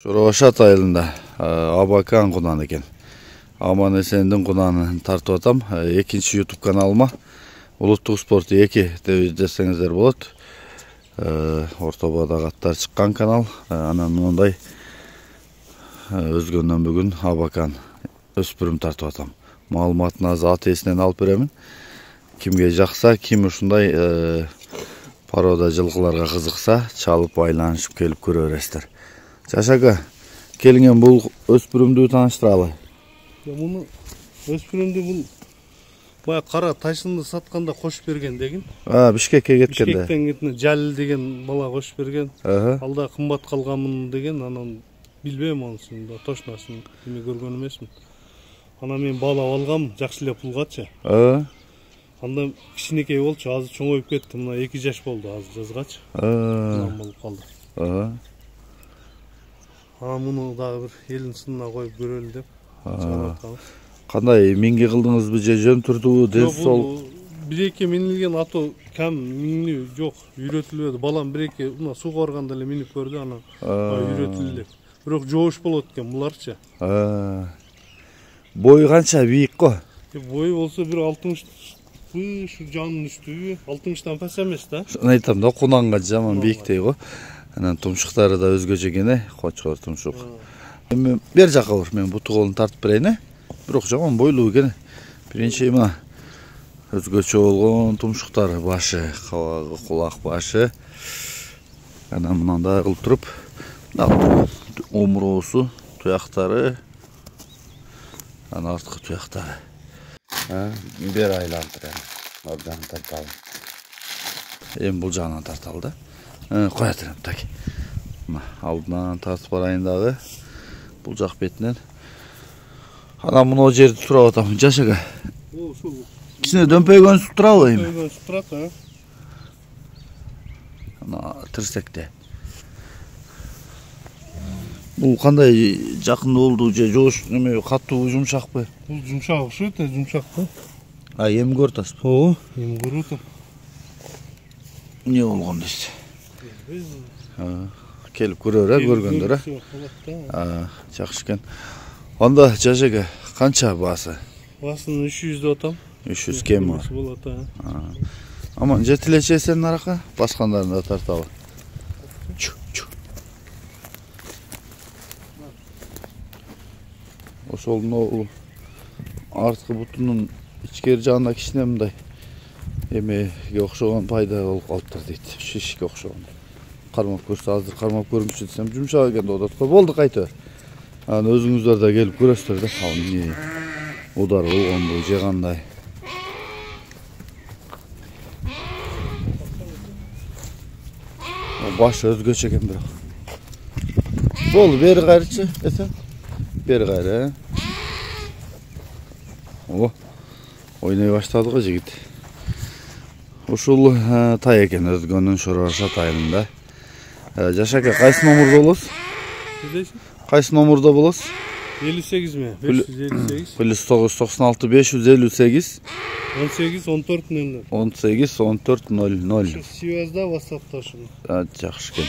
Чоробашат айылында Абакан кунан экен. Аман эсендин кунанын тартып атам. Экинчи YouTube каналыма Улуттук спорт 2 деп издесеңиздер болот. Ортободо каттар чыккан канал. Анан мындай өзгөндөн бүгүн Абакан өспүрүм тартып атам. Маалыматын аз аты эсинен алып беремин. Кимге жакса, ким ушундай порода жылкыларга кызыкса, чалып айланышып келип көрө бересиздер. Жашака, келingen бул өспүрүмдү тааныштыралы. Муну өспүрүмдү бул бая кара тайшынды сатканда кошуп берген деген. Бишкекке кеткенде. Бишкектен кеткен Жалил деген бала кошуп берген. Алда кымбат калганмын деген, анан билбейм онусун да точносын эме көргөн эмесмин. Анан мен баалап алгам, жакшы эле пулгачы. Анда кичинекей болчу, азыр чоңоюп кетти. Мына 2 жаш болду азыр жазгачы. Мындан болуп калды. Муну дагы бир элин сынына коюп көрөлү деп чыгарып атканбыз. Кандай миңги кылдыңызбы же жөн турдубу, дес сол? Бир-эки минилген ато кам миңни жок, үйрөтүлбөдү. Балам бир-эки мына сууга барганда эле минип көрдү, анан үйрөтүлдү. Бирок жоош болот экен буларчы. Бою канча бийик го? Бою болсо бир 60 ушу жанын үстүбү, 60тан пас эмес да. Шуну айтам да, кунанга жаман бийиктей го. Анан тумшуктары да өзгөчө экен, кочкор тумшук. Эми бер жака бар, мен буту колун тартып берейин. Бирок жаман бойлуу экен. Биринчи мына өзгөчө болгон тумшуктары, башы, кабагы, кулак башы. Анан мындай кылып туруп, омуроосу, туяктары, анан арткы туяктары. Бер айлантыр. Абдан тарталы. Эми бул жагынан тарталы да. Коя турам, так. Алдынан тартып барайын дагы. Бул жак бетинен. Анан мына жерди турап атам. Жашака. Ушул. Кичине дөмпөйгөнсүп турабы эми? Дөмпөйгөнсүп турат, Ана тирсекте. Бул кандай жакында болду же жоош неме каттуу жумшакпы? Бул жумшак окшойт, жумшакпы. Эми көрүп атасыз. Эми көрүп атам. Не болгон дейсиз? Келип көрөр, көргөндөр. Жакшы экен. Анда жашака канча баасы? Баасын 300 деп атам. 300 кем бар. Аман жетилече сенин арака, баскандарын да тартабы. Ошол арткы бутунун ичкери жагында кичине мындай эмеге окшогон пайда болуп калыптыр дейт. Шишке окшогон. Кармап көрсө, азыр кармап көрүмчү десем, жумшак экен деп атат. Болду кайтып. Анан өзүңүздөр да келип көрөсүздөр да, эмне удар болгонбу, же кандай. Башы өзгөчө экен бирок. Болду, бери кайрычы, эсен. Бери кайры. Ойной баштады го жигит. Ушул тай экен өзгөнүн Чоробашат айылында. Жашака, кайсы номурда болосуз? Кайсы номурда болосуз? 58 ми? 558. Плюс 996 558 18 14 00. 18 14 00. Связда WhatsApp'та ушул. Жакшы экен.